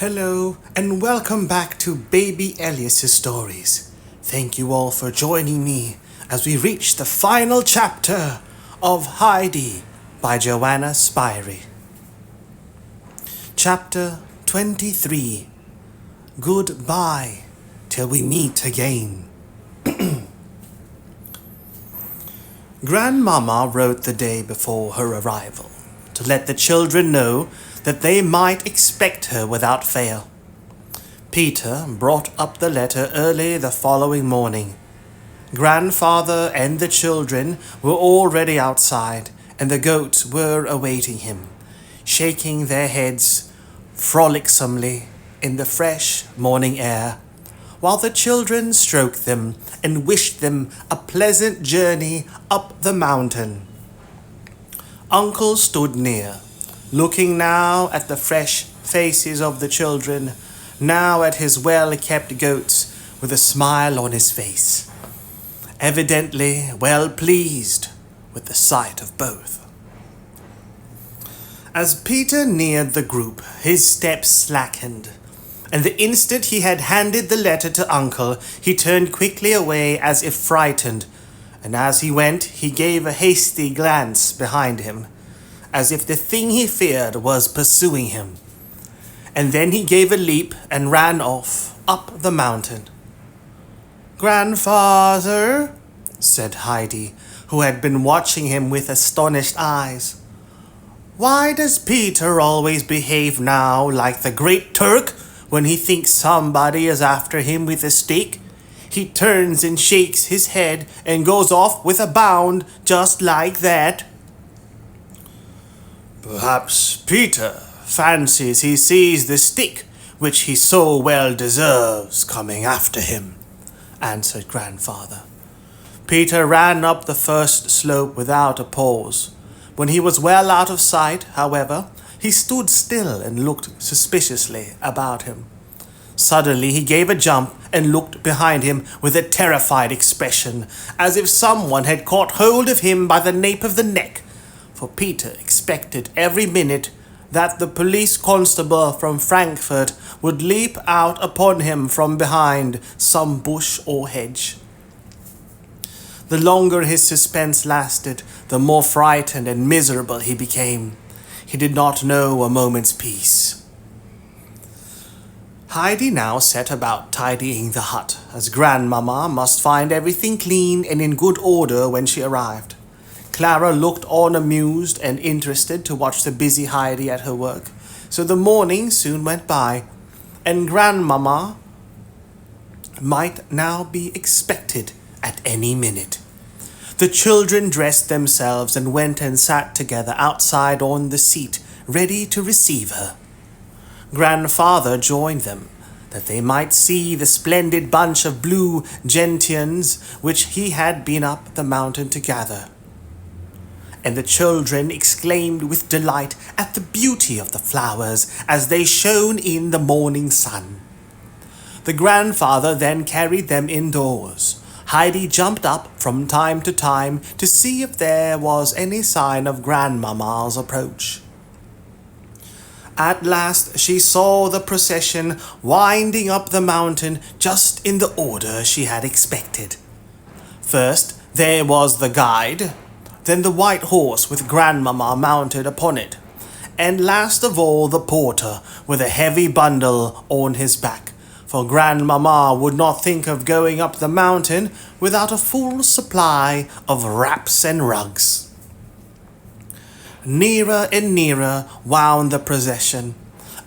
Hello, and welcome back to Baby Elias's stories. Thank you all for joining me as we reach the final chapter of Heidi by Johanna Spyri. Chapter 23. Goodbye till we meet again. Grandmama wrote the day before her arrival to let the children know that they might expect her without fail. Peter brought up the letter early the following morning. Grandfather and the children were already outside, and the goats were awaiting him, shaking their heads frolicsomely in the fresh morning air, while the children stroked them and wished them a pleasant journey up the mountain. Uncle stood near, looking now at the fresh faces of the children, now at his well-kept goats, with a smile on his face, evidently well pleased with the sight of both. As Peter neared the group, his steps slackened, and the instant he had handed the letter to Uncle, he turned quickly away as if frightened, and as he went, he gave a hasty glance behind him, as if the thing he feared was pursuing him. And then he gave a leap and ran off, up the mountain. "Grandfather," said Heidi, who had been watching him with astonished eyes, "why does Peter always behave now like the Great Turk when he thinks somebody is after him with a stick? He turns and shakes his head and goes off with a bound just like that." "Perhaps Peter fancies he sees the stick which he so well deserves coming after him," answered Grandfather. Peter ran up the first slope without a pause. When he was well out of sight, however, he stood still and looked suspiciously about him. Suddenly he gave a jump and looked behind him with a terrified expression, as if someone had caught hold of him by the nape of the neck, for Peter expected every minute that the police constable from Frankfurt would leap out upon him from behind some bush or hedge. The longer his suspense lasted, the more frightened and miserable he became. He did not know a moment's peace. Heidi now set about tidying the hut, as Grandmama must find everything clean and in good order when she arrived. Clara looked on amused and interested to watch the busy Heidi at her work, so the morning soon went by, and Grandmama might now be expected at any minute. The children dressed themselves and went and sat together outside on the seat, ready to receive her. Grandfather joined them, that they might see the splendid bunch of blue gentians which he had been up the mountain to gather. And the children exclaimed with delight at the beauty of the flowers as they shone in the morning sun. The grandfather then carried them indoors. Heidi jumped up from time to time to see if there was any sign of Grandmama's approach. At last she saw the procession winding up the mountain just in the order she had expected. First there was the guide, then the white horse with Grandmama mounted upon it, and last of all the porter with a heavy bundle on his back, for Grandmama would not think of going up the mountain without a full supply of wraps and rugs. Nearer and nearer wound the procession.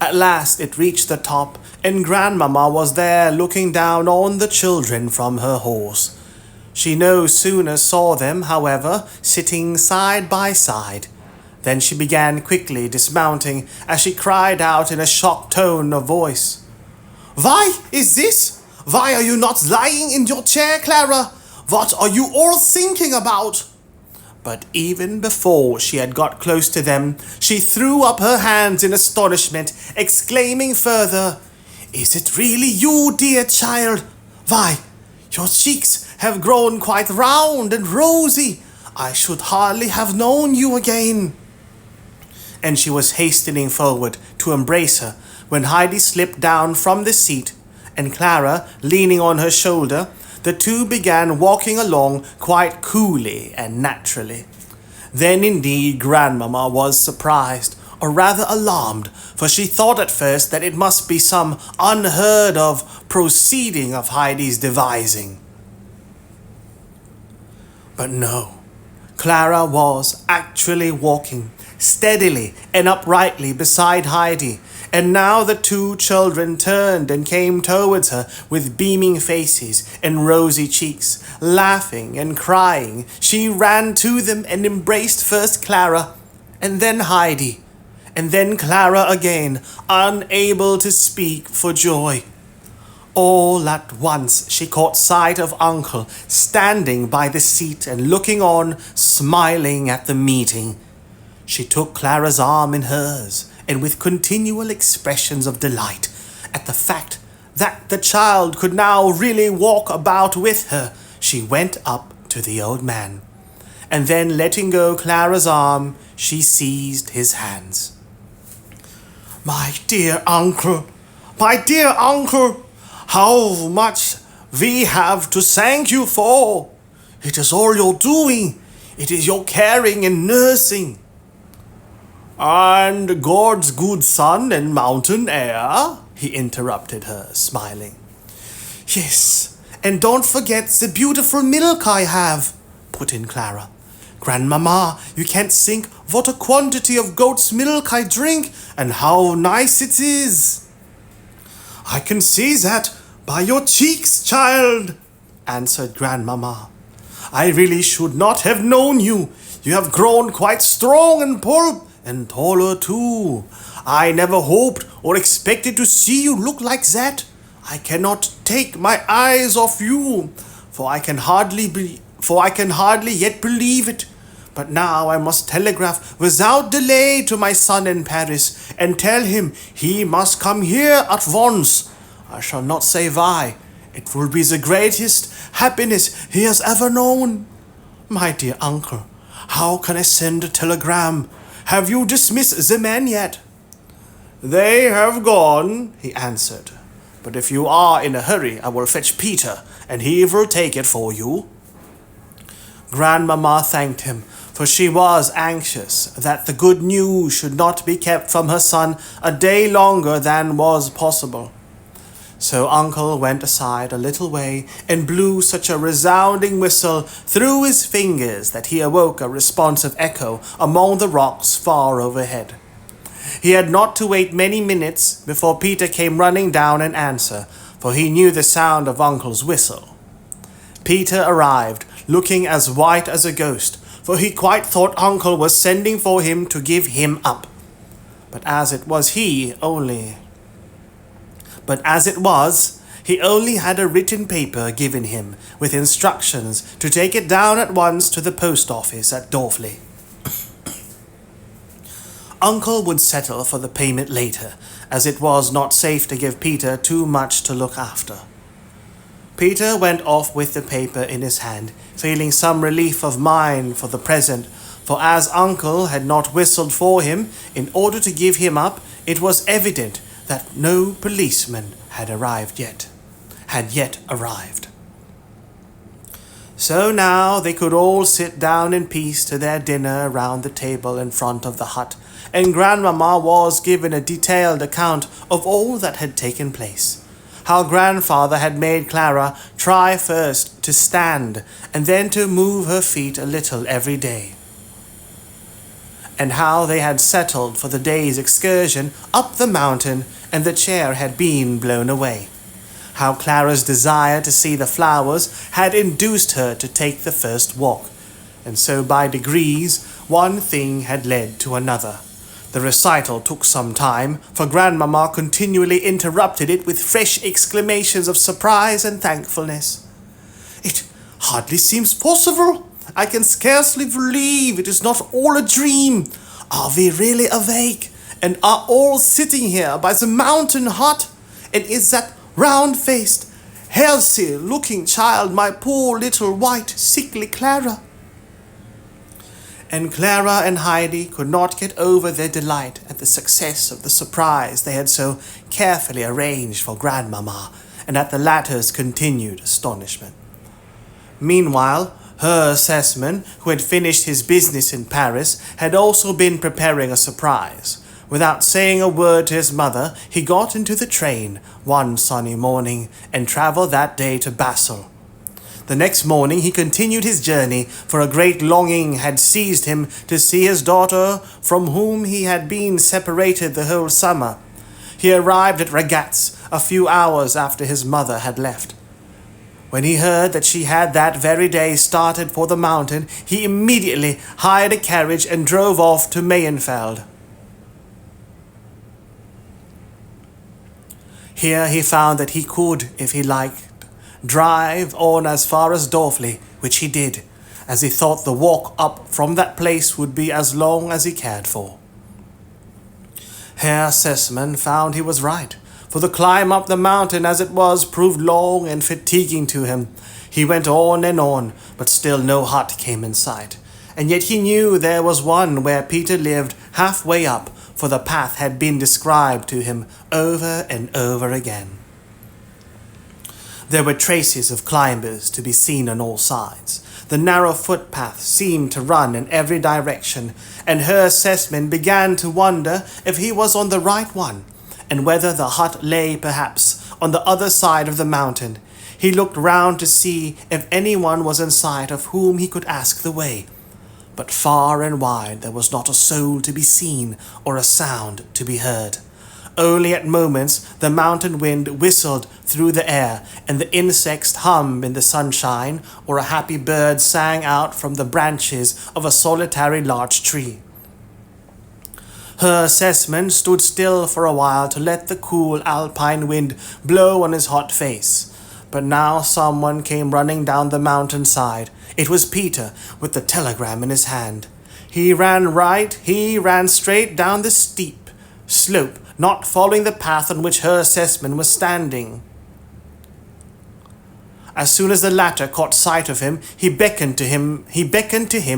At last it reached the top, and Grandmama was there looking down on the children from her horse. She no sooner saw them, however, sitting side by side, than she began quickly dismounting, as she cried out in a shocked tone of voice, "Why is this? Why are you not lying in your chair, Clara? What are you all thinking about?" But even before she had got close to them, she threw up her hands in astonishment, exclaiming further, "Is it really you, dear child? Why, your cheeks have grown quite round and rosy. I should hardly have known you again." And she was hastening forward to embrace her, when Heidi slipped down from the seat, and Clara, leaning on her shoulder, the two began walking along quite coolly and naturally. Then indeed Grandmamma was surprised, or rather alarmed, for she thought at first that it must be some unheard of proceeding of Heidi's devising. But no, Clara was actually walking steadily and uprightly beside Heidi, and now the two children turned and came towards her with beaming faces and rosy cheeks, laughing and crying. She ran to them and embraced first Clara, and then Heidi, and then Clara again, unable to speak for joy. All at once she caught sight of Uncle standing by the seat and looking on, smiling at the meeting. She took Clara's arm in hers, and with continual expressions of delight at the fact that the child could now really walk about with her, she went up to the old man, and then letting go Clara's arm, she seized his hands. My dear uncle, how much we have to thank you for. It is all your doing. It is your caring and nursing. And God's good sun and mountain air, he interrupted her, smiling. Yes, and don't forget the beautiful milk I have, put in Clara. Grandmamma, you can't think what a quantity of goat's milk I drink, and how nice it is. I can see that by your cheeks, child, answered Grandmamma. I really should not have known you. You have grown quite strong and plump, and taller too. I never hoped or expected to see you look like that. I cannot take my eyes off you, for I can hardly yet believe it. But now I must telegraph without delay to my son in Paris, and tell him he must come here at once. I shall not say why. It will be the greatest happiness he has ever known. My dear uncle, how can I send a telegram? Have you dismissed the men yet? They have gone, he answered. But if you are in a hurry, I will fetch Peter, and he will take it for you. Grandmamma thanked him, for she was anxious that the good news should not be kept from her son a day longer than was possible. So Uncle went aside a little way and blew such a resounding whistle through his fingers that he awoke a responsive echo among the rocks far overhead. He had not to wait many minutes before Peter came running down in answer, for he knew the sound of Uncle's whistle. Peter arrived, looking as white as a ghost, for he quite thought Uncle was sending for him to give him up. But as it was, he only had a written paper given him, with instructions to take it down at once to the post office at Dorfli. Uncle would settle for the payment later, as it was not safe to give Peter too much to look after. Peter went off with the paper in his hand, feeling some relief of mind for the present, for as Uncle had not whistled for him in order to give him up, it was evident that no policeman had yet arrived. So now they could all sit down in peace to their dinner round the table in front of the hut, and Grandmamma was given a detailed account of all that had taken place. How Grandfather had made Clara try first to stand and then to move her feet a little every day, and how they had settled for the day's excursion up the mountain and the chair had been blown away. How Clara's desire to see the flowers had induced her to take the first walk, and so by degrees one thing had led to another. The recital took some time, for Grandmamma continually interrupted it with fresh exclamations of surprise and thankfulness. It hardly seems possible. I can scarcely believe it is not all a dream. Are we really awake, and are all sitting here by the mountain hut? And is that round-faced, healthy-looking child my poor little white, sickly Clara? and Clara and Heidi could not get over their delight at the success of the surprise they had so carefully arranged for Grandmamma, and at the latter's continued astonishment. Meanwhile, Herr Sessman, who had finished his business in Paris, had also been preparing a surprise. Without saying a word to his mother, he got into the train one sunny morning and travelled that day to Basel. The next morning he continued his journey, for a great longing had seized him to see his daughter, from whom he had been separated the whole summer. He arrived at Ragaz a few hours after his mother had left. When he heard that she had that very day started for the mountain, he immediately hired a carriage and drove off to Mayenfeld. Here he found that he could, if he liked, drive on as far as Dorfli, which he did, as he thought the walk up from that place would be as long as he cared for. Herr Sessman found he was right, for the climb up the mountain as it was proved long and fatiguing to him. He went on, but still no hut came in sight, and yet he knew there was one where Peter lived halfway up, for the path had been described to him over and over again. There were traces of climbers to be seen on all sides. The narrow footpath seemed to run in every direction, and Herr Sessman began to wonder if he was on the right one, and whether the hut lay perhaps on the other side of the mountain. He looked round to see if anyone was in sight of whom he could ask the way. But far and wide there was not a soul to be seen or a sound to be heard. Only at moments the mountain wind whistled through the air, and the insects hummed in the sunshine, or a happy bird sang out from the branches of a solitary larch tree. Herr Sessman stood still for a while to let the cool alpine wind blow on his hot face. But now someone came running down the mountain side. It was Peter, with the telegram in his hand. He ran straight down the steep slope, not following the path on which Herr Sessman was standing. As soon as the latter caught sight of him, he beckoned to him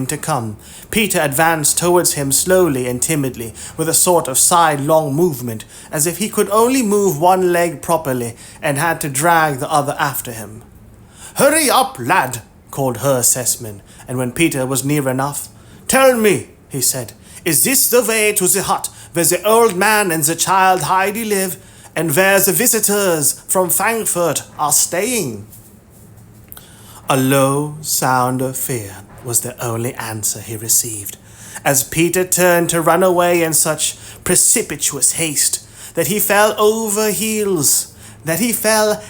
to come. Peter advanced towards him slowly and timidly, with a sort of sidelong movement, as if he could only move one leg properly and had to drag the other after him. "Hurry up, lad," called Herr Sessman, and when Peter was near enough, "Tell me," he said, "is this the way to the hut where the old man and the child Heidi live, and where the visitors from Frankfurt are staying?" A low sound of fear was the only answer he received, as Peter turned to run away in such precipitous haste that he fell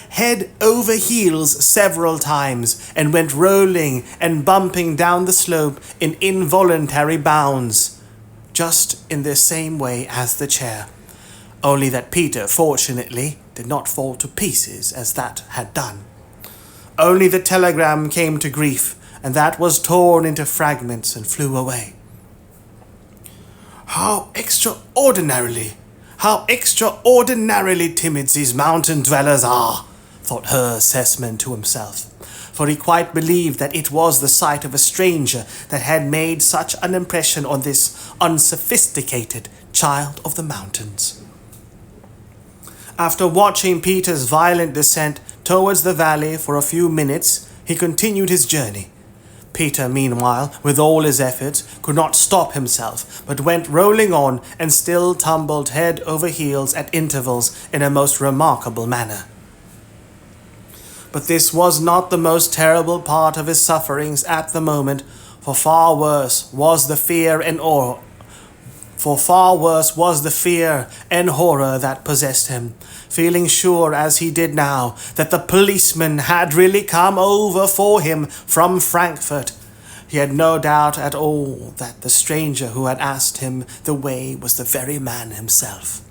head over heels several times, and went rolling and bumping down the slope in involuntary bounds, just in the same way as the chair, only that Peter fortunately did not fall to pieces as that had done. Only the telegram came to grief, and that was torn into fragments and flew away. How extraordinarily timid these mountain dwellers are, thought Herr Sessman to himself, for he quite believed that it was the sight of a stranger that had made such an impression on this unsophisticated child of the mountains. After watching Peter's violent descent towards the valley for a few minutes, he continued his journey. Peter, meanwhile, with all his efforts, could not stop himself, but went rolling on, and still tumbled head over heels at intervals in a most remarkable manner. But this was not the most terrible part of his sufferings at the moment, for far worse was the fear and horror that possessed him, feeling sure as he did now that the policeman had really come over for him from Frankfurt. He had no doubt at all that the stranger who had asked him the way was the very man himself.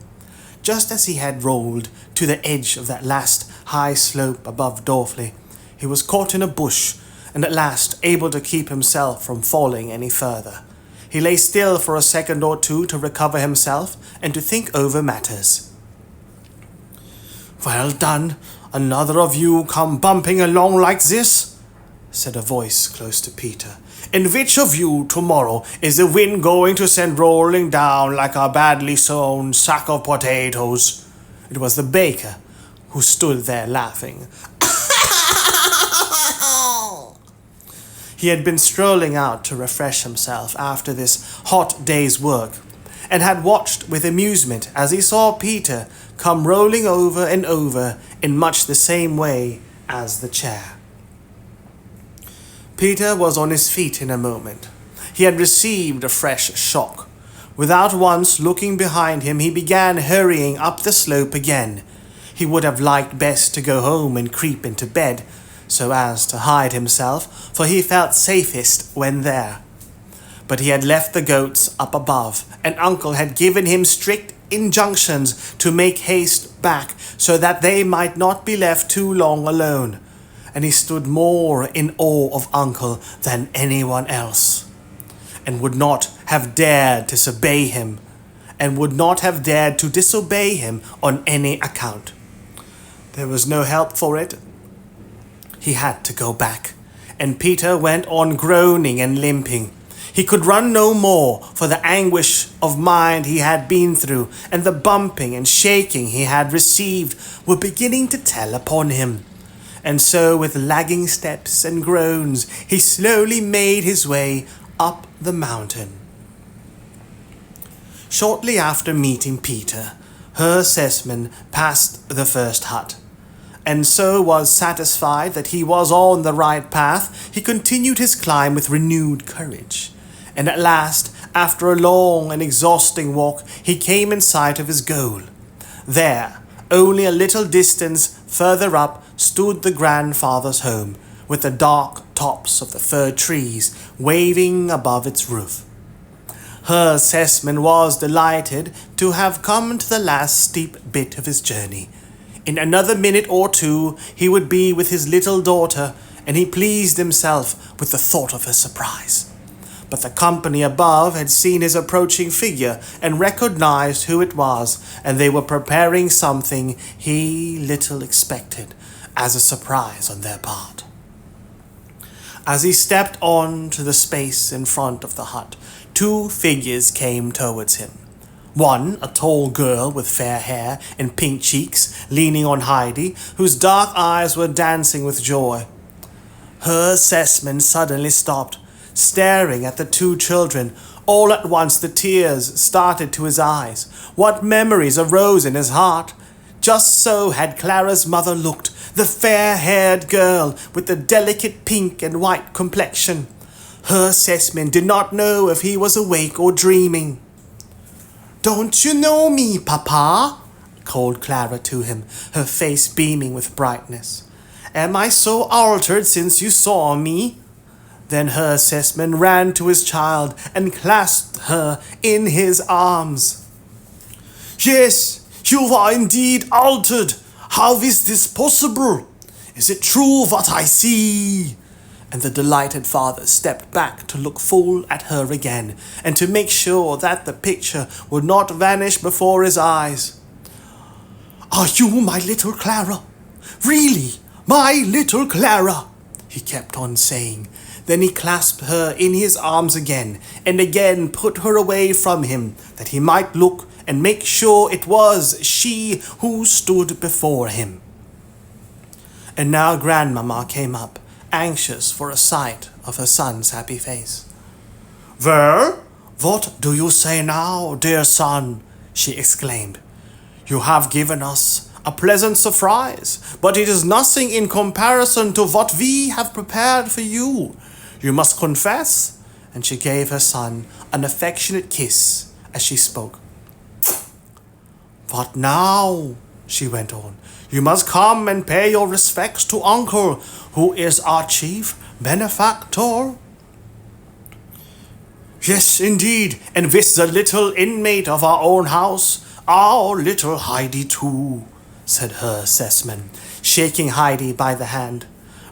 Just as he had rolled to the edge of that last high slope above Dorfli, he was caught in a bush, and at last able to keep himself from falling any further. He lay still for a second or two to recover himself and to think over matters. "Well done, another of you come bumping along like this," said a voice close to Peter. "And which of you tomorrow is the wind going to send rolling down like a badly sown sack of potatoes?" It was the baker, who stood there laughing. He had been strolling out to refresh himself after this hot day's work, and had watched with amusement as he saw Peter come rolling over and over in much the same way as the chair. Peter was on his feet in a moment. He had received a fresh shock. Without once looking behind him, he began hurrying up the slope again. He would have liked best to go home and creep into bed, so as to hide himself, for he felt safest when there. But he had left the goats up above, and Uncle had given him strict injunctions to make haste back, so that they might not be left too long alone. And he stood more in awe of Uncle than anyone else, and would not have dared to disobey him, on any account. There was no help for it. He had to go back, and Peter went on groaning and limping. He could run no more, for the anguish of mind he had been through, and the bumping and shaking he had received, were beginning to tell upon him. And so, with lagging steps and groans, he slowly made his way up the mountain. Shortly after meeting Peter, Herr Sessman passed the first hut, and so was satisfied that he was on the right path. He continued his climb with renewed courage, and at last, after a long and exhausting walk, he came in sight of his goal. There, only a little distance further up, stood the grandfather's home, with the dark tops of the fir trees waving above its roof. Herr Sessman was delighted to have come to the last steep bit of his journey. In another minute or two he would be with his little daughter, and he pleased himself with the thought of her surprise. But the company above had seen his approaching figure and recognized who it was, and they were preparing something he little expected as a surprise on their part. As he stepped on to the space in front of the hut, two figures came towards him. One, a tall girl with fair hair and pink cheeks, leaning on Heidi, whose dark eyes were dancing with joy. Herr Sessman suddenly stopped, staring at the two children. All at once the tears started to his eyes. What memories arose in his heart! Just so had Clara's mother looked, the fair-haired girl with the delicate pink and white complexion. Herr Sessman did not know if he was awake or dreaming. "Don't you know me, Papa?" called Clara to him, her face beaming with brightness. "Am I so altered since you saw me?" Then Herr Sessman ran to his child and clasped her in his arms. "Yes, you are indeed altered. How is this possible? Is it true what I see?" And the delighted father stepped back to look full at her again, and to make sure that the picture would not vanish before his eyes. "Are you my little Clara? Really, my little Clara?" he kept on saying. Then he clasped her in his arms again, and again put her away from him, that he might look and make sure it was she who stood before him. And now Grandmamma came up, anxious for a sight of her son's happy face. "Well, what do you say now, dear son?" she exclaimed. "You have given us a pleasant surprise, but it is nothing in comparison to what we have prepared for you. You must confess," and she gave her son an affectionate kiss as she spoke. "What now?" she went on. "You must come and pay your respects to Uncle, who is our chief benefactor." "Yes, indeed, and with the little inmate of our own house, our little Heidi too," said Herr Sessman, shaking Heidi by the hand.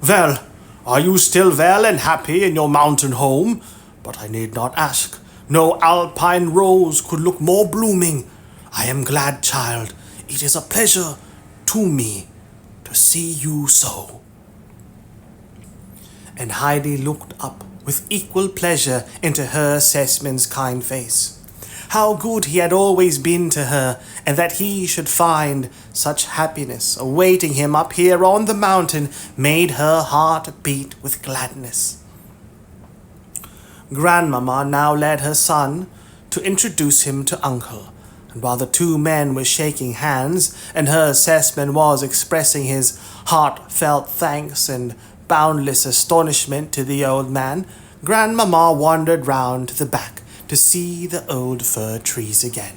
"Well, are you still well and happy in your mountain home? But I need not ask. No alpine rose could look more blooming. I am glad, child. It is a pleasure to me to see you so." and Heidi looked up with equal pleasure into Herr Sessman's kind face. How good he had always been to her, and that he should find such happiness awaiting him up here on the mountain made her heart beat with gladness. Grandmama now led her son to introduce him to Uncle, and while the two men were shaking hands and Herr Sessman was expressing his heartfelt thanks and boundless astonishment to the old man, Grandmama wandered round to the back to see the old fir trees again.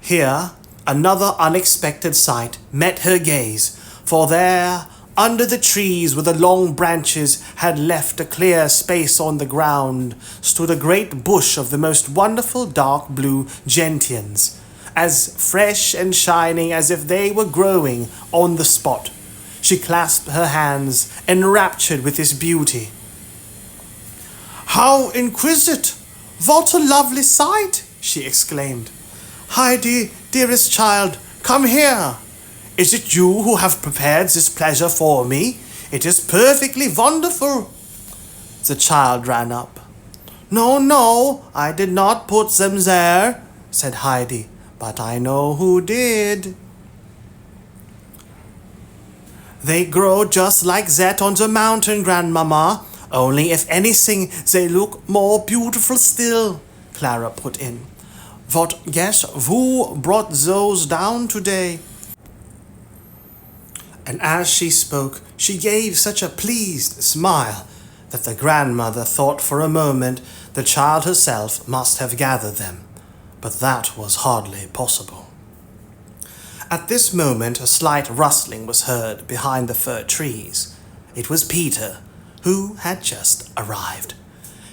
Here, another unexpected sight met her gaze, for there, under the trees where the long branches had left a clear space on the ground, stood a great bush of the most wonderful dark blue gentians, as fresh and shining as if they were growing on the spot. She clasped her hands, enraptured with this beauty. "How exquisite! What a lovely sight!" she exclaimed. "Heidi, dearest child, come here. Is it you who have prepared this pleasure for me? It is perfectly wonderful." The child ran up. No, I did not put them there," said Heidi, "but I know who did. They grow just like that on the mountain, Grandmama. Only if anything, they look more beautiful still," Clara put in. Guess who brought those down today?" And as she spoke, she gave such a pleased smile that the grandmother thought for a moment the child herself must have gathered them, but that was hardly possible. At this moment a slight rustling was heard behind the fir trees. It was Peter, who had just arrived.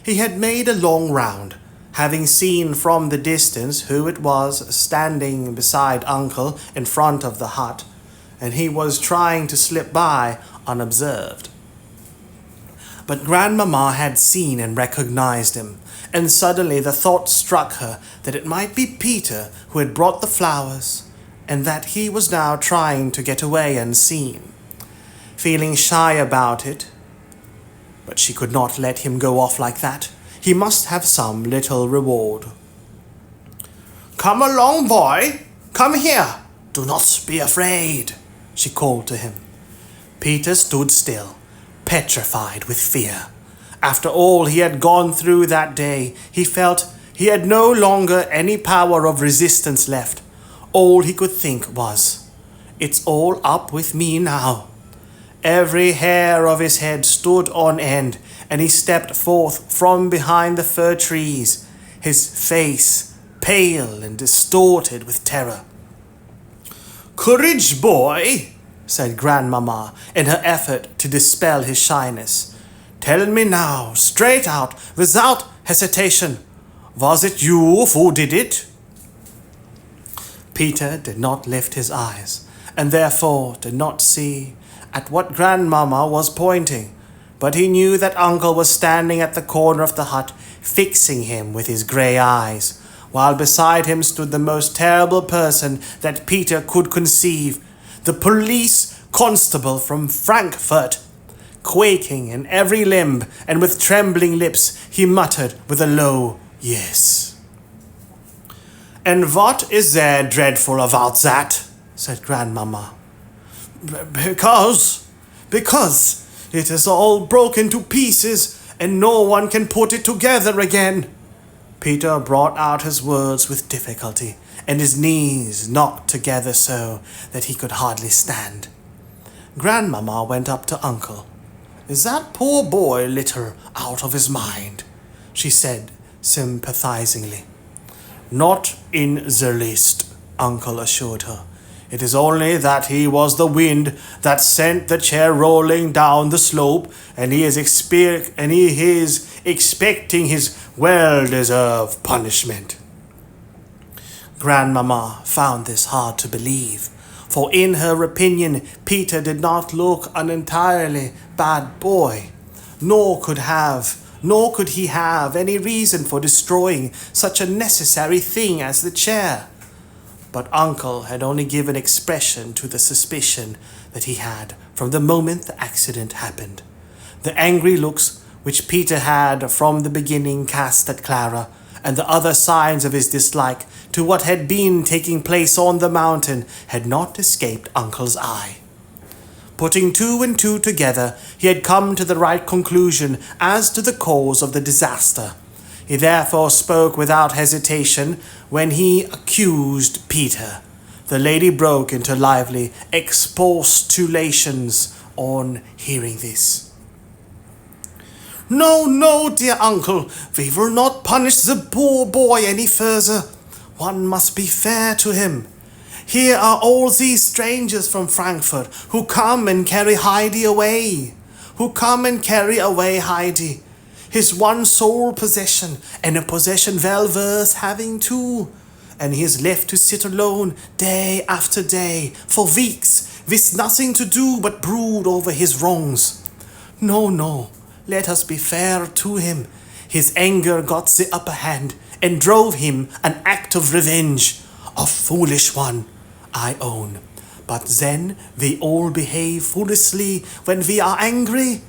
He had made a long round, having seen from the distance who it was standing beside Uncle in front of the hut, and he was trying to slip by unobserved. But Grandmama had seen and recognized him, and suddenly the thought struck her that it might be Peter who had brought the flowers, and that he was now trying to get away unseen. Feeling shy about it, but she could not let him go off like that. He must have some little reward. "Come along, boy. Come here. Do not be afraid," she called to him. Peter stood still, petrified with fear. After all he had gone through that day, he felt he had no longer any power of resistance left. All he could think was, "It's all up with me now." Every hair of his head stood on end, and he stepped forth from behind the fir trees, his face pale and distorted with terror. "Courage, boy," said Grandmama in her effort to dispel his shyness. "Tell me now, straight out, without hesitation, was it you who did it?" Peter did not lift his eyes, and therefore did not see at what Grandmama was pointing, but he knew that Uncle was standing at the corner of the hut, fixing him with his grey eyes, while beside him stood the most terrible person that Peter could conceive, the police constable from Frankfurt. Quaking in every limb and with trembling lips, he muttered with a low yes. "And what is there dreadful about that?" said Grandmama. Because it is all broken to pieces and no one can put it together again." Peter brought out his words with difficulty, and his knees knocked together so that he could hardly stand. Grandmama went up to Uncle. "Is that poor boy little out of his mind?" she said sympathizingly. "Not in the least," Uncle assured her. "It is only that he was the wind that sent the chair rolling down the slope, and he is expecting his well-deserved punishment." Grandmama found this hard to believe, for in her opinion Peter did not look an entirely bad boy, nor could he have any reason for destroying such a necessary thing as the chair. But Uncle had only given expression to the suspicion that he had from the moment the accident happened. The angry looks which Peter had from the beginning cast at Clara, and the other signs of his dislike to what had been taking place on the mountain had not escaped Uncle's eye. Putting two and two together, he had come to the right conclusion as to the cause of the disaster. He therefore spoke without hesitation when he accused Peter. The lady broke into lively expostulations on hearing this. No, no, dear uncle, we will not punish the poor boy any further. One must be fair to him. Here are all these strangers from Frankfurt who come and carry Heidi away. Heidi, his one sole possession, and a possession well worth having too. And he is left to sit alone day after day for weeks with nothing to do but brood over his wrongs. No, let us be fair to him. His anger got the upper hand and drove him an act of revenge, a foolish one, I own. But then we all behave foolishly when we are angry.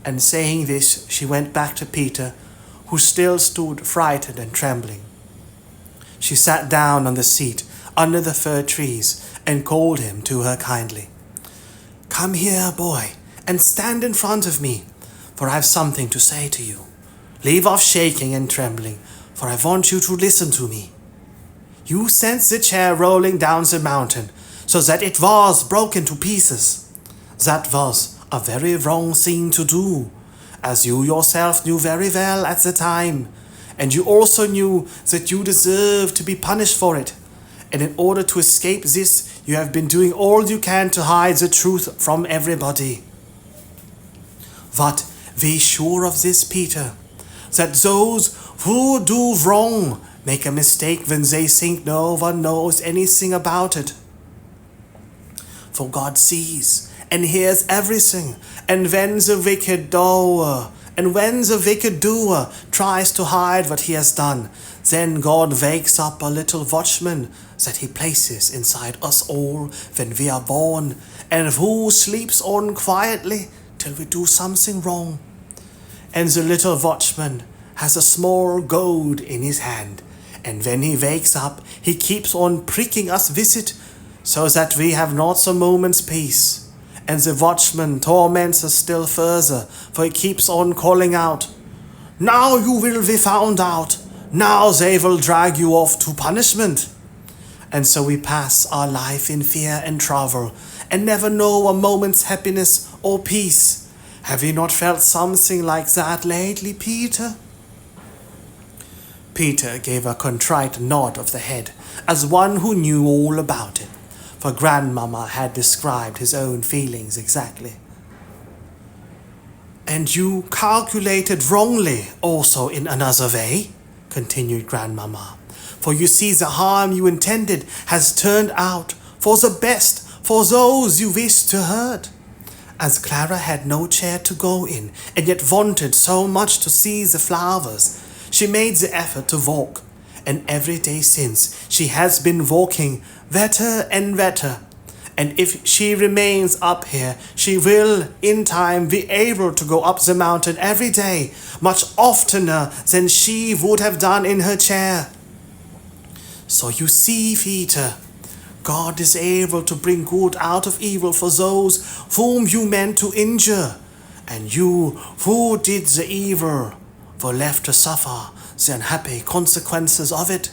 And saying this, she went back to Peter, who still stood frightened and trembling. She sat down on the seat under the fir trees and called him to her kindly. Come here, boy, and stand in front of me, for I have something to say to you. Leave off shaking and trembling, for I want you to listen to me. You sent the chair rolling down the mountain, so that it was broken to pieces. That was a very wrong thing to do, as you yourself knew very well at the time, and you also knew that you deserved to be punished for it. And in order to escape this, you have been doing all you can to hide the truth from everybody. But be sure of this, Peter, that those who do wrong make a mistake when they think no one knows anything about it. For God sees and hears everything, and when the wicked doer tries to hide what he has done, then God wakes up a little watchman that he places inside us all when we are born, and who sleeps on quietly till we do something wrong. And the little watchman has a small goad in his hand, and when he wakes up, he keeps on pricking us with it, so that we have not a moment's peace. And the watchman torments us still further, for he keeps on calling out, Now you will be found out. Now they will drag you off to punishment. And so we pass our life in fear and trouble, and never know a moment's happiness or peace. Have you not felt something like that lately, Peter? Peter gave a contrite nod of the head, as one who knew all about it, for Grandmama had described his own feelings exactly. And you calculated wrongly also in another way, continued Grandmama, for you see the harm you intended has turned out for the best for those you wished to hurt. As Clara had no chair to go in, and yet wanted so much to see the flowers, she made the effort to walk, and every day since she has been walking better and better. And if she remains up here, she will, in time, be able to go up the mountain every day, much oftener than she would have done in her chair. So you see, Peter, God is able to bring good out of evil for those whom you meant to injure, and you who did the evil were left to suffer the unhappy consequences of it.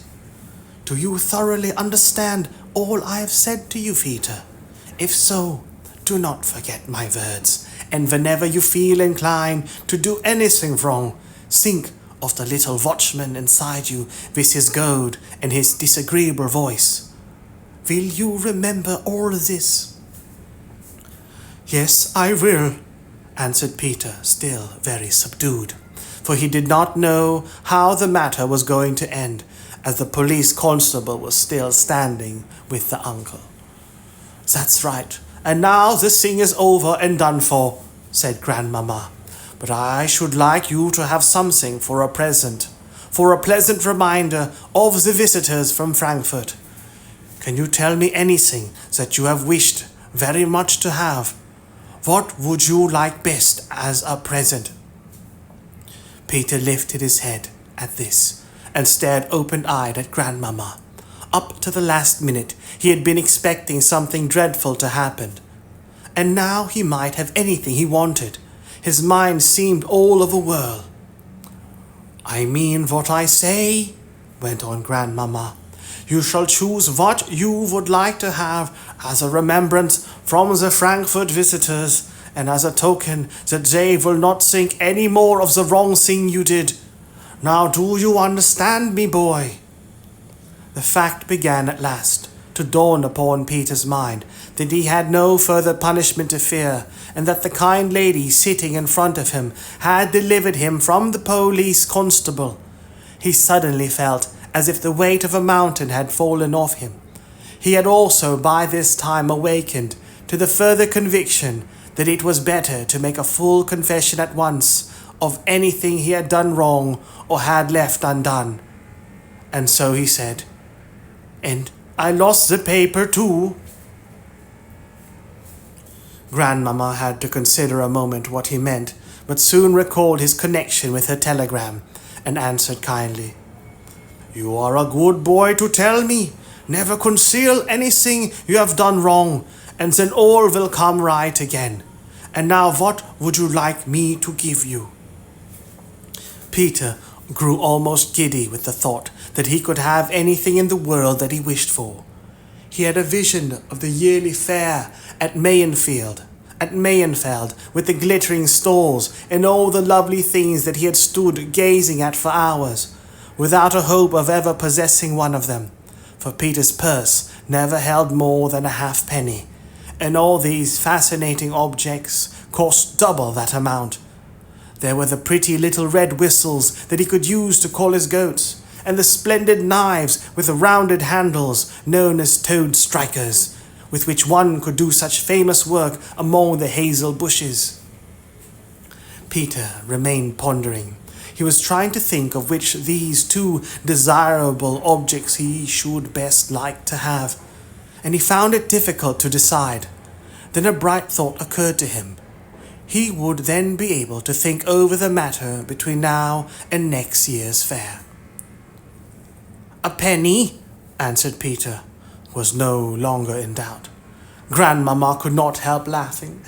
Do you thoroughly understand all I have said to you, Peter? If so, do not forget my words, and whenever you feel inclined to do anything wrong, think of the little watchman inside you with his goad and his disagreeable voice. Will you remember all this? Yes, I will, answered Peter, still very subdued, for he did not know how the matter was going to end, as the police constable was still standing with the uncle. That's right, and now this thing is over and done for, said Grandmama. But I should like you to have something for a pleasant reminder of the visitors from Frankfurt. Can you tell me anything that you have wished very much to have? What would you like best as a present?" Peter lifted his head at this and stared open-eyed at Grandmama. Up to the last minute, he had been expecting something dreadful to happen. And now he might have anything he wanted. His mind seemed all of a whirl. "I mean what I say," went on Grandmama. "You shall choose what you would like to have as a remembrance from the Frankfurt visitors, and as a token that they will not think any more of the wrong thing you did. Now do you understand me, boy?" The fact began at last to dawn upon Peter's mind that he had no further punishment to fear, and that the kind lady sitting in front of him had delivered him from the police constable. He suddenly felt as if the weight of a mountain had fallen off him. He had also by this time awakened to the further conviction that it was better to make a full confession at once of anything he had done wrong or had left undone. And so he said, "And I lost the paper too." Grandmama had to consider a moment what he meant, but soon recalled his connection with her telegram, and answered kindly, "You are a good boy to tell me. Never conceal anything you have done wrong, and then all will come right again. And now what would you like me to give you?" Peter grew almost giddy with the thought that he could have anything in the world that he wished for. He had a vision of the yearly fair at Mayenfeld, with the glittering stalls and all the lovely things that he had stood gazing at for hours, without a hope of ever possessing one of them, for Peter's purse never held more than a halfpenny, and all these fascinating objects cost double that amount. There were the pretty little red whistles that he could use to call his goats, and the splendid knives with the rounded handles known as toad strikers, with which one could do such famous work among the hazel bushes. Peter remained pondering. He was trying to think of which of these two desirable objects he should best like to have, and he found it difficult to decide. Then a bright thought occurred to him. He would then be able to think over the matter between now and next year's fair. "A penny," answered Peter, who was no longer in doubt. Grandmama could not help laughing.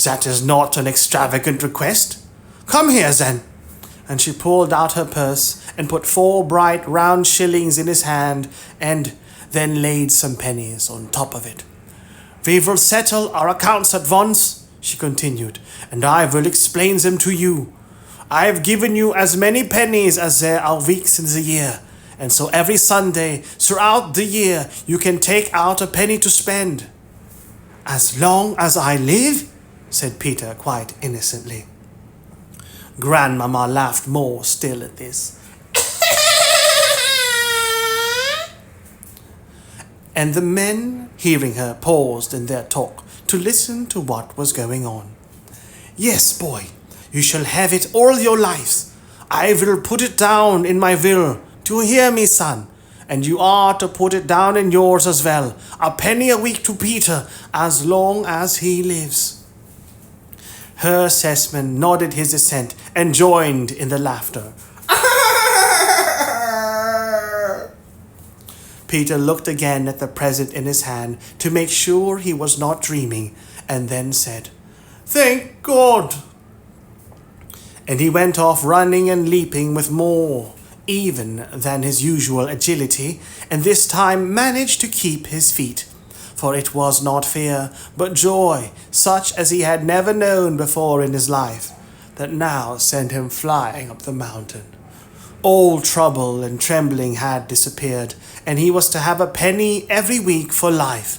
"That is not an extravagant request. Come here, then." And she pulled out her purse and put 4 bright round shillings in his hand, and then laid some pennies on top of it. "We will settle our accounts at once," she continued, "and I will explain them to you. I have given you as many pennies as there are weeks in the year, and so every Sunday throughout the year you can take out a penny to spend." "As long as I live?" said Peter quite innocently. Grandmama laughed more still at this. And the men, hearing her, paused in their talk to listen to what was going on. "Yes, boy, you shall have it all your lives. I will put it down in my will. Do you hear me, son? And you are to put it down in yours as well. A penny a week to Peter, as long as he lives." Her assessment nodded his assent and joined in the laughter. Peter looked again at the present in his hand to make sure he was not dreaming, and then said, "Thank God!" And he went off running and leaping with more even than his usual agility, and this time managed to keep his feet. For it was not fear, but joy, such as he had never known before in his life, that now sent him flying up the mountain. All trouble and trembling had disappeared, and he was to have a penny every week for life.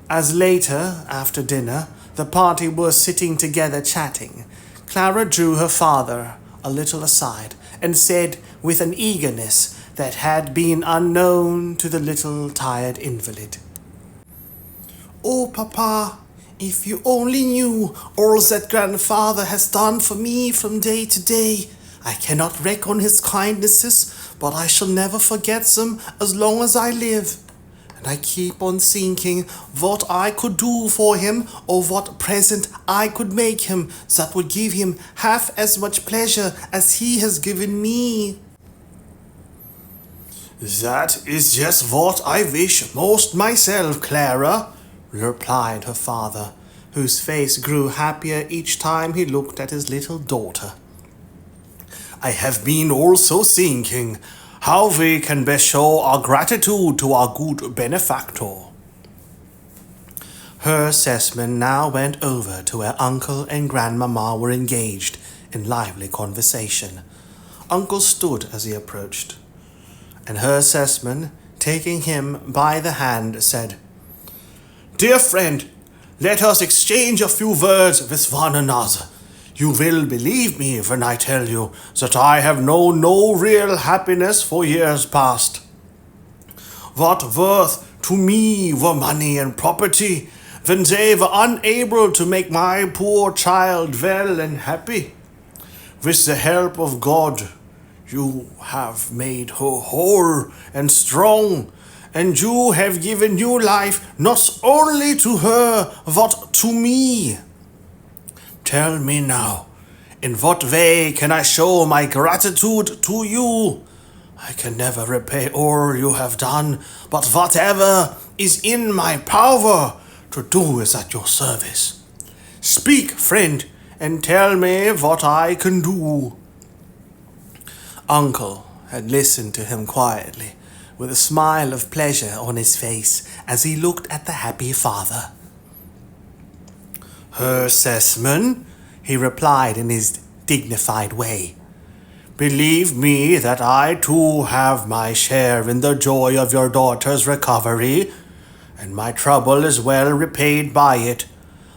As later, after dinner, the party were sitting together chatting, Clara drew her father a little aside and said with an eagerness that had been unknown to the little tired invalid, "Oh, Papa, if you only knew all that grandfather has done for me from day to day. I cannot reckon his kindnesses, but I shall never forget them as long as I live. and I keep on thinking what I could do for him or what present I could make him that would give him half as much pleasure as he has given me." "That is just what I wish most myself, Clara," replied her father, whose face grew happier each time he looked at his little daughter. "I have been also thinking how we can best show our gratitude to our good benefactor." Her assessment now went over to where Uncle and Grandmama were engaged in lively conversation. Uncle stood as he approached, and her assessment, taking him by the hand, said, "Dear friend, let us exchange a few words with one another. You will believe me when I tell you that I have known no real happiness for years past. What worth to me were money and property when they were unable to make my poor child well and happy? With the help of God, you have made her whole and strong, and you have given new life not only to her, but to me. Tell me now, in what way can I show my gratitude to you? I can never repay all you have done, but whatever is in my power to do is at your service. Speak, friend, and tell me what I can do." Uncle had listened to him quietly, with a smile of pleasure on his face as he looked at the happy father. "Her assessment," he replied in his dignified way. "Believe me that I too have my share in the joy of your daughter's recovery, and my trouble is well repaid by it.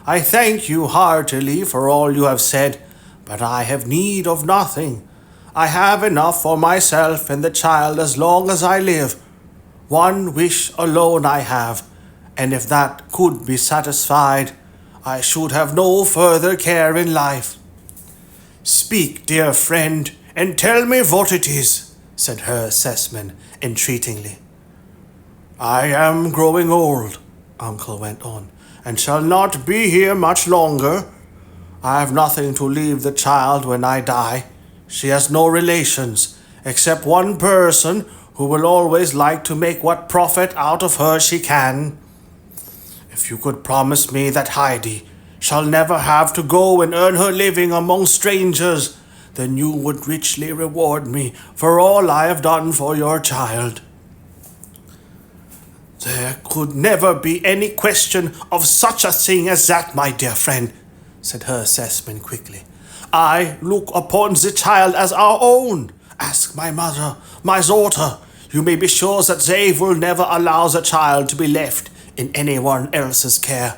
I thank you heartily for all you have said, but I have need of nothing. I have enough for myself and the child as long as I live. One wish alone I have, and if that could be satisfied, I should have no further care in life." "Speak, dear friend, and tell me what it is," said her assessment entreatingly. "I am growing old," Uncle went on, "and shall not be here much longer. I have nothing to leave the child when I die. She has no relations, except one person who will always like to make what profit out of her she can. If you could promise me that Heidi shall never have to go and earn her living among strangers, then you would richly reward me for all I have done for your child." "There could never be any question of such a thing as that, my dear friend," said her assessment quickly. "I look upon the child as our own. Ask my mother, my daughter. You may be sure that they will never allow the child to be left in anyone else's care.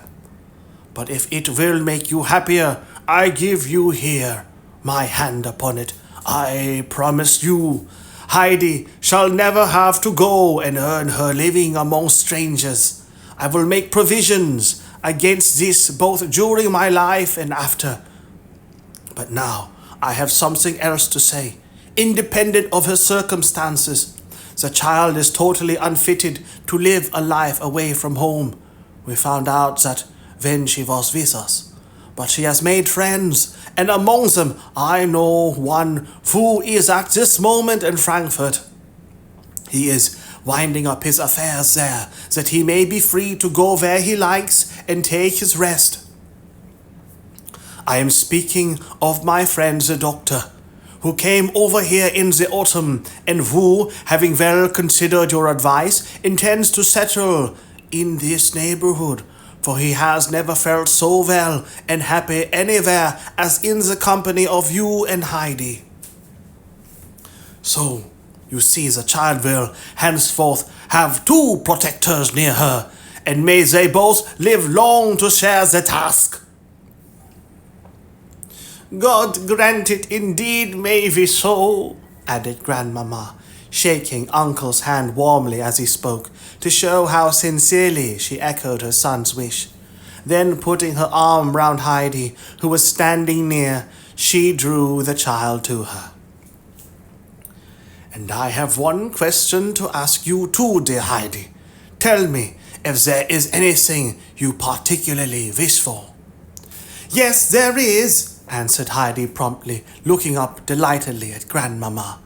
But if it will make you happier, I give you here my hand upon it. I promise you, Heidi shall never have to go and earn her living among strangers. I will make provisions against this both during my life and after. But now I have something else to say. Independent of her circumstances, the child is totally unfitted to live a life away from home. We found out that when she was with us. But she has made friends, and among them I know one who is at this moment in Frankfurt. He is winding up his affairs there, that he may be free to go where he likes and take his rest. I am speaking of my friend the doctor, who came over here in the autumn, and who, having well considered your advice, intends to settle in this neighborhood, for he has never felt so well and happy anywhere as in the company of you and Heidi. So, you see, the child will henceforth have two protectors near her, and may they both live long to share the task." "God grant it indeed may be so," added Grandmama, shaking Uncle's hand warmly as he spoke, to show how sincerely she echoed her son's wish. Then, putting her arm round Heidi, who was standing near, she drew the child to her. "And I have one question to ask you too, dear Heidi. Tell me if there is anything you particularly wish for." "Yes, there is," answered Heidi promptly, looking up delightedly at Grandmama.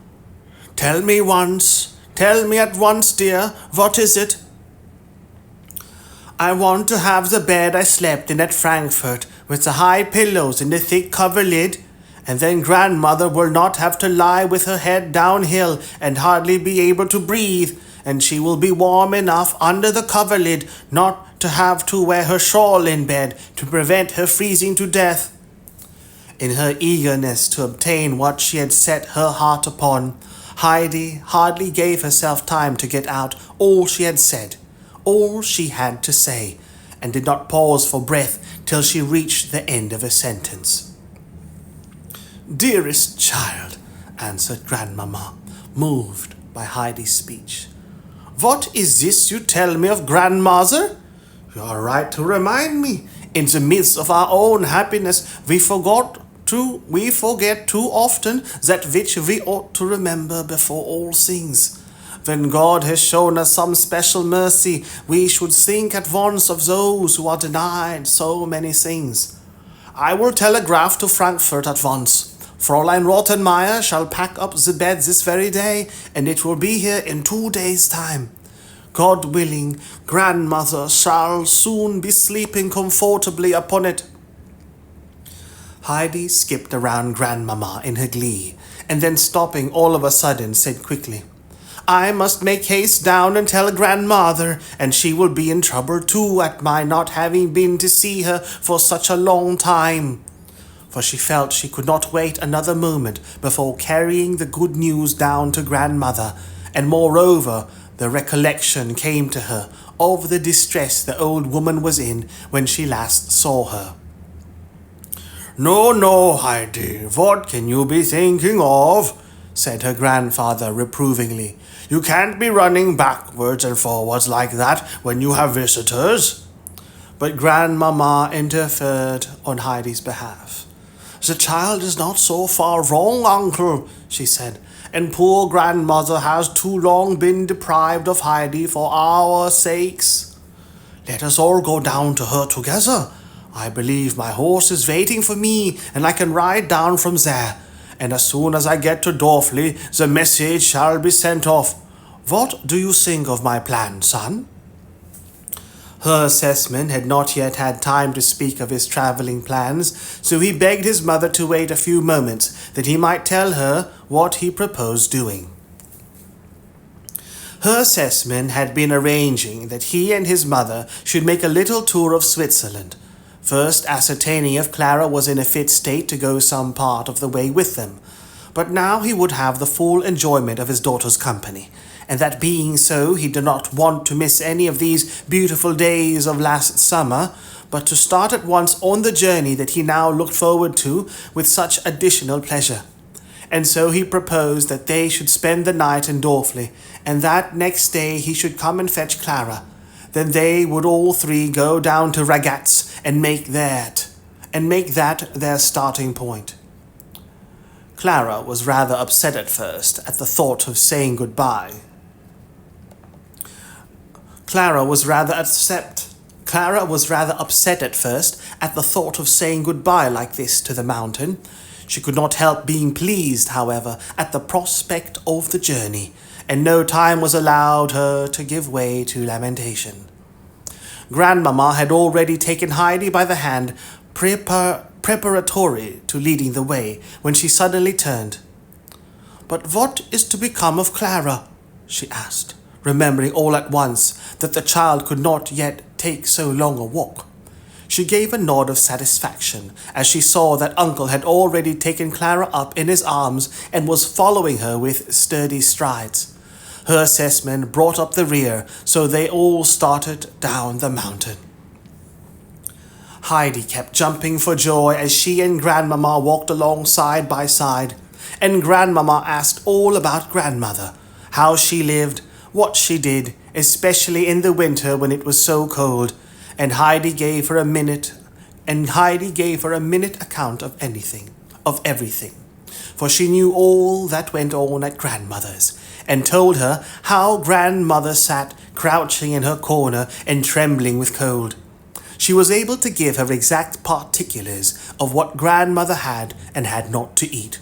Tell me at once, dear, what is it?" "I want to have the bed I slept in at Frankfurt, with the high pillows and the thick coverlid, and then Grandmother will not have to lie with her head downhill and hardly be able to breathe, and she will be warm enough under the coverlid not to have to wear her shawl in bed to prevent her freezing to death." In her eagerness to obtain what she had set her heart upon, Heidi hardly gave herself time to get out all she had said, all she had to say, and did not pause for breath till she reached the end of a sentence. "Dearest child," answered Grandmama, moved by Heidi's speech, "what is this you tell me of Grandmother? You are right to remind me. In the midst of our own happiness, we forget too often that which we ought to remember before all things. When God has shown us some special mercy, we should think at once of those who are denied so many things. I will telegraph to Frankfurt at once. Fräulein Rottenmeier shall pack up the bed this very day, and it will be here in 2 days' time. God willing, Grandmother shall soon be sleeping comfortably upon it." Heidi skipped around Grandmama in her glee, and then stopping all of a sudden said quickly, "I must make haste down and tell Grandmother, and she will be in trouble too at my not having been to see her for such a long time." For she felt she could not wait another moment before carrying the good news down to Grandmother, and moreover, the recollection came to her of the distress the old woman was in when she last saw her. No, Heidi, what can you be thinking of?" said her grandfather reprovingly. "You can't be running backwards and forwards like that when you have visitors." But Grandmama interfered on Heidi's behalf. "The child is not so far wrong, uncle," she said, "and poor Grandmother has too long been deprived of Heidi for our sakes. Let us all go down to her together. I believe my horse is waiting for me, and I can ride down from there. And as soon as I get to Dorfli, the message shall be sent off. What do you think of my plan, son?" Her assessment had not yet had time to speak of his travelling plans, so he begged his mother to wait a few moments, that he might tell her what he proposed doing. Her assessment had been arranging that he and his mother should make a little tour of Switzerland, first ascertaining if Clara was in a fit state to go some part of the way with them. But now he would have the full enjoyment of his daughter's company, and that being so, he did not want to miss any of these beautiful days of last summer, but to start at once on the journey that he now looked forward to with such additional pleasure. And so he proposed that they should spend the night in Dorfli, and that next day he should come and fetch Clara. Then they would all three go down to Ragaz and make that their starting point. Clara was rather upset at first at the thought of saying goodbye. Clara was rather upset at first at the thought of saying goodbye like this to the mountain. She could not help being pleased, however, at the prospect of the journey, and no time was allowed her to give way to lamentation. Grandmama had already taken Heidi by the hand, preparatory to leading the way, when she suddenly turned. "But what is to become of Clara?" she asked, remembering all at once that the child could not yet take so long a walk. She gave a nod of satisfaction as she saw that Uncle had already taken Clara up in his arms and was following her with sturdy strides. Her assessment brought up the rear, so they all started down the mountain. Heidi kept jumping for joy as she and Grandmama walked along side by side, and Grandmama asked all about Grandmother, how she lived, what she did, especially in the winter when it was so cold, and Heidi gave her a minute account of everything, for she knew all that went on at Grandmother's, and told her how Grandmother sat crouching in her corner and trembling with cold. She was able to give her exact particulars of what grandmother had and had not to eat.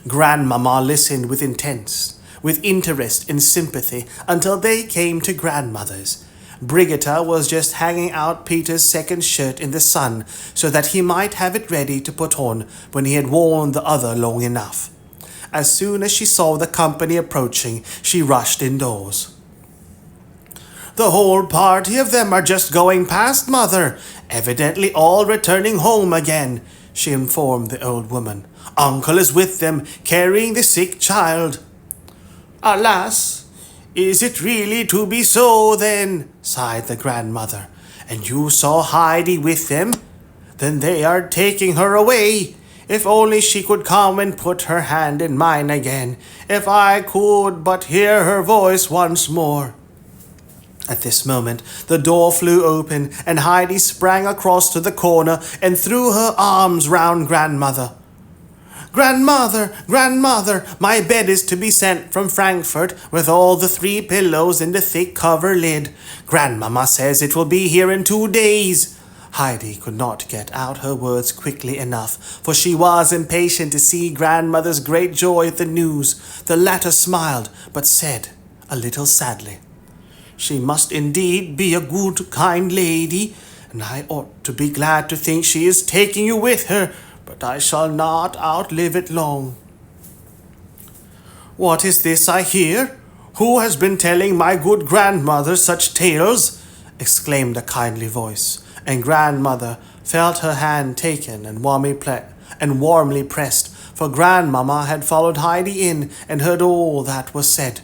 Grandmama listened with interest and sympathy until they came to grandmother's. Brigitta was just hanging out Peter's second shirt in the sun so that he might have it ready to put on when he had worn the other long enough. As soon as she saw the company approaching, she rushed indoors. "The whole party of them are just going past, Mother, evidently all returning home again," she informed the old woman. "Uncle is with them, carrying the sick child." "Alas, is it really to be so then?" sighed the grandmother. "And you saw Heidi with them? Then they are taking her away. If only she could come and put her hand in mine again. If I could but hear her voice once more." At this moment, the door flew open, and Heidi sprang across to the corner and threw her arms round grandmother. "Grandmother, grandmother, my bed is to be sent from Frankfurt with all the 3 pillows and the thick cover lid. Grandmama says it will be here in 2 days. Heidi could not get out her words quickly enough, for she was impatient to see grandmother's great joy at the news. The latter smiled, but said, a little sadly, "She must indeed be a good, kind lady, and I ought to be glad to think she is taking you with her, but I shall not outlive it long." "What is this I hear? Who has been telling my good grandmother such tales?" exclaimed a kindly voice, and grandmother felt her hand taken and warmly pressed, for grandmama had followed Heidi in and heard all that was said.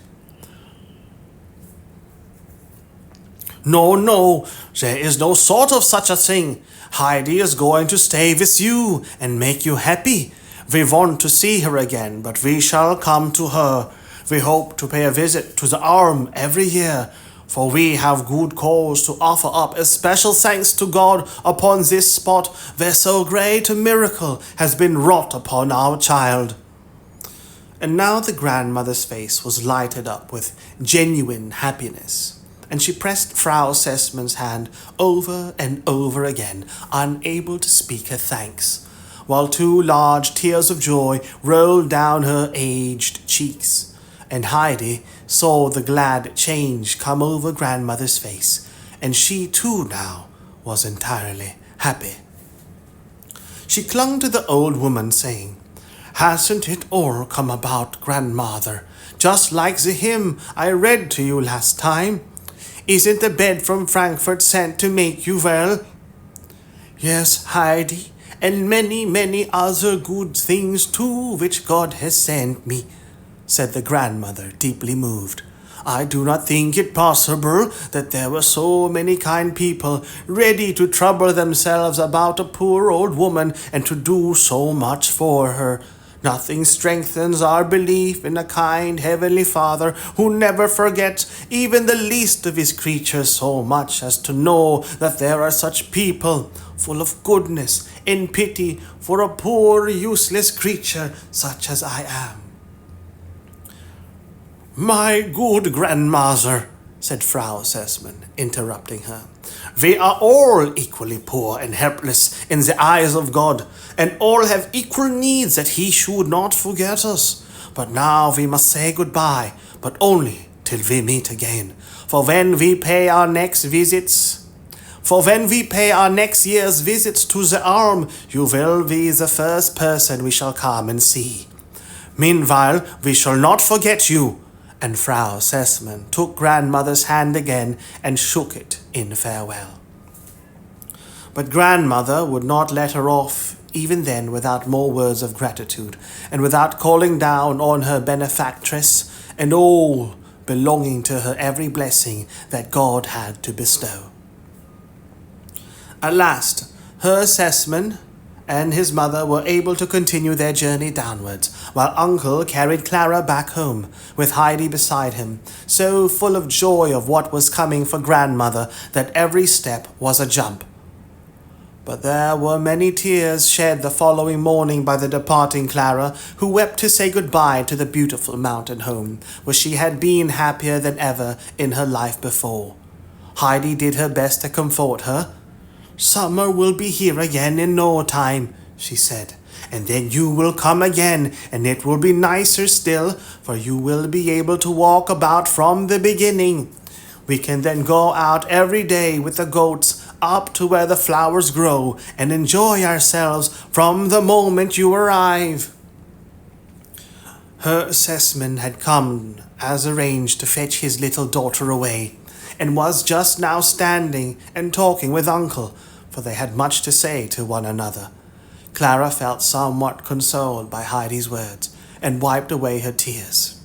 No, there is no sort of such a thing. Heidi is going to stay with you and make you happy. We want to see her again, but we shall come to her. We hope to pay a visit to the Arm every year, for we have good cause to offer up especial thanks to God upon this spot where so great a miracle has been wrought upon our child. And now the grandmother's face was lighted up with genuine happiness, and she pressed Frau Sessman's hand over and over again, unable to speak her thanks, while 2 large tears of joy rolled down her aged cheeks. And Heidi saw the glad change come over grandmother's face, and she too now was entirely happy. She clung to the old woman, saying, "Hasn't it all come about, grandmother, just like the hymn I read to you last time? Isn't the bed from Frankfurt sent to make you well?" "Yes, Heidi, and many, many other good things too, which God has sent me," said the grandmother, deeply moved. "I do not think it possible that there were so many kind people ready to trouble themselves about a poor old woman and to do so much for her. Nothing strengthens our belief in a kind Heavenly Father who never forgets even the least of his creatures so much as to know that there are such people, full of goodness and pity for a poor useless creature such as I am." "My good grandmother," said Frau Sessman, interrupting her, "we are all equally poor and helpless in the eyes of God, and all have equal needs that he should not forget us. But now we must say goodbye, but only till we meet again. For when we pay our next year's visits to the Arm, you will be the first person we shall come and see. Meanwhile, we shall not forget you." And Frau Sessman took grandmother's hand again and shook it in farewell. But grandmother would not let her off even then without more words of gratitude, and without calling down on her benefactress and all belonging to her every blessing that God had to bestow. At last, Herr Sessman and his mother were able to continue their journey downwards, while Uncle carried Clara back home, with Heidi beside him, so full of joy of what was coming for grandmother that every step was a jump. But there were many tears shed the following morning by the departing Clara, who wept to say goodbye to the beautiful mountain home, where she had been happier than ever in her life before. Heidi did her best to comfort her. "Summer will be here again in no time," she said, "and then you will come again, and it will be nicer still, for you will be able to walk about from the beginning. We can then go out every day with the goats up to where the flowers grow and enjoy ourselves from the moment you arrive." Her assessment had come as arranged to fetch his little daughter away, and was just now standing and talking with Uncle, for they had much to say to one another. Clara felt somewhat consoled by Heidi's words, and wiped away her tears.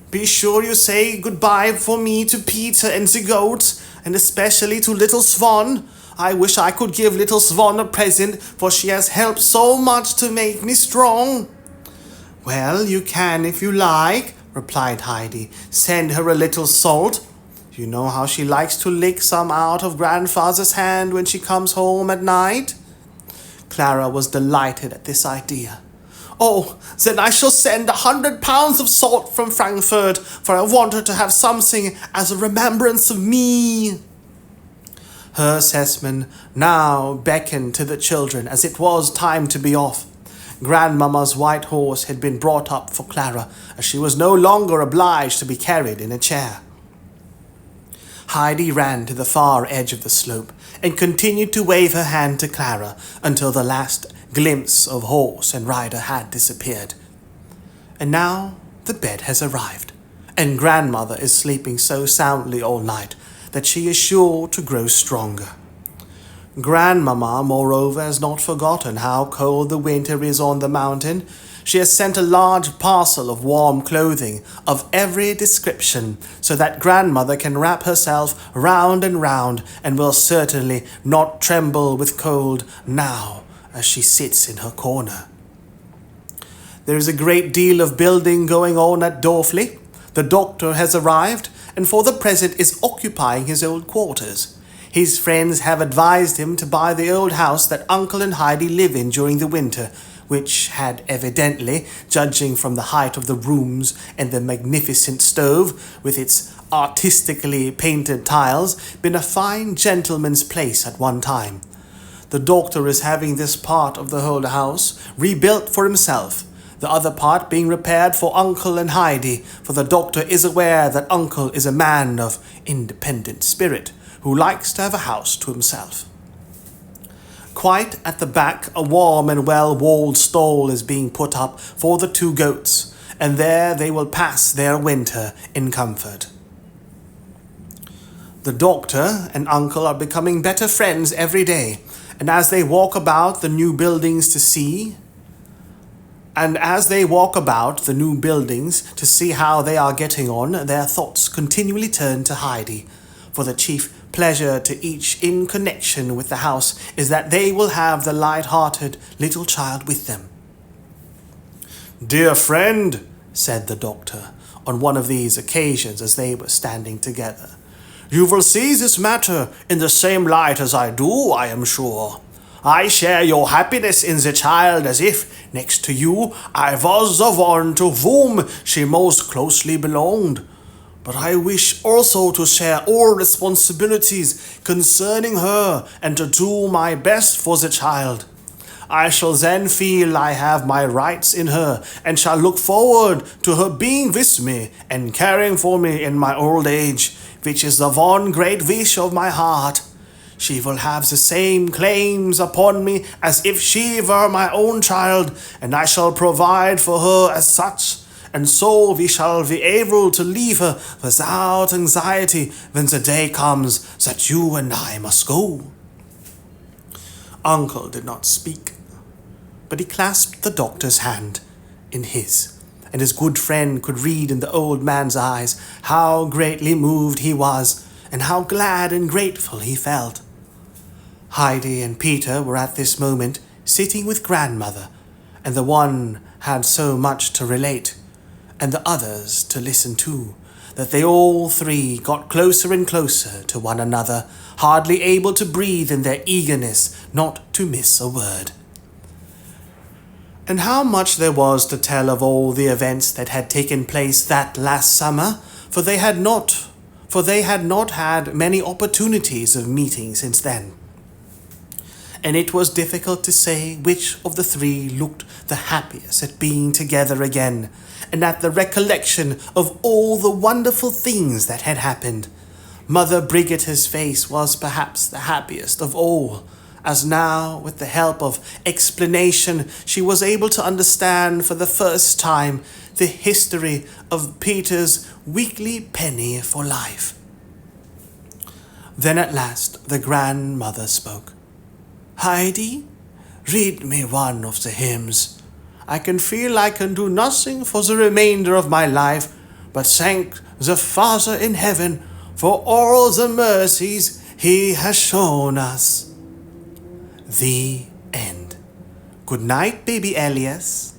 "Be sure you say goodbye for me to Peter and the goats, and especially to little Swan. I wish I could give little Swan a present, for she has helped so much to make me strong." "Well, you can if you like," replied Heidi. "Send her a little salt. You know how she likes to lick some out of grandfather's hand when she comes home at night." Clara was delighted at this idea. "Oh, then I shall send 100 pounds of salt from Frankfurt, for I want her to have something as a remembrance of me." Her assessment now beckoned to the children as it was time to be off. Grandmamma's white horse had been brought up for Clara, as she was no longer obliged to be carried in a chair. Heidi ran to the far edge of the slope and continued to wave her hand to Clara until the last glimpse of horse and rider had disappeared. And now the bed has arrived, and grandmother is sleeping so soundly all night that she is sure to grow stronger. Grandmamma, moreover, has not forgotten how cold the winter is on the mountain. She has sent a large parcel of warm clothing of every description, so that grandmother can wrap herself round and round, and will certainly not tremble with cold now as she sits in her corner. There is a great deal of building going on at Dorfli. The doctor has arrived, and for the present is occupying his old quarters. His friends have advised him to buy the old house that Uncle and Heidi live in during the winter, which had evidently, judging from the height of the rooms and the magnificent stove, with its artistically painted tiles, been a fine gentleman's place at one time. The doctor is having this part of the whole house rebuilt for himself, the other part being repaired for Uncle and Heidi, for the doctor is aware that Uncle is a man of independent spirit, who likes to have a house to himself. Quite at the back, a warm and well-walled stall is being put up for the 2 goats, and there they will pass their winter in comfort. The doctor and Uncle are becoming better friends every day, and as they walk about the new buildings to see how they are getting on, their thoughts continually turn to Heidi, for the chief pleasure to each in connection with the house is that they will have the light-hearted little child with them. "Dear friend," said the doctor, on one of these occasions as they were standing together, "you will see this matter in the same light as I do, I am sure. I share your happiness in the child as if, next to you, I was the one to whom she most closely belonged. But I wish also to share all responsibilities concerning her and to do my best for the child. I shall then feel I have my rights in her and shall look forward to her being with me and caring for me in my old age, which is the one great wish of my heart. She will have the same claims upon me as if she were my own child, and I shall provide for her as such. And so we shall be able to leave her without anxiety when the day comes that you and I must go." Uncle did not speak, but he clasped the doctor's hand in his, and his good friend could read in the old man's eyes how greatly moved he was, and how glad and grateful he felt. Heidi and Peter were at this moment sitting with grandmother, and the one had so much to relate, and the others to listen to, that they all three got closer and closer to one another, hardly able to breathe in their eagerness not to miss a word. And how much there was to tell of all the events that had taken place that last summer, for they had not had many opportunities of meeting since then. And it was difficult to say which of the three looked the happiest at being together again, and at the recollection of all the wonderful things that had happened. Mother Brigitta's face was perhaps the happiest of all, as now, with the help of explanation, she was able to understand for the first time the history of Peter's weekly penny for life. Then at last the grandmother spoke. "Heidi, read me one of the hymns. I can feel I can do nothing for the remainder of my life, but thank the Father in heaven for all the mercies he has shown us." The end. Good night, baby Elias.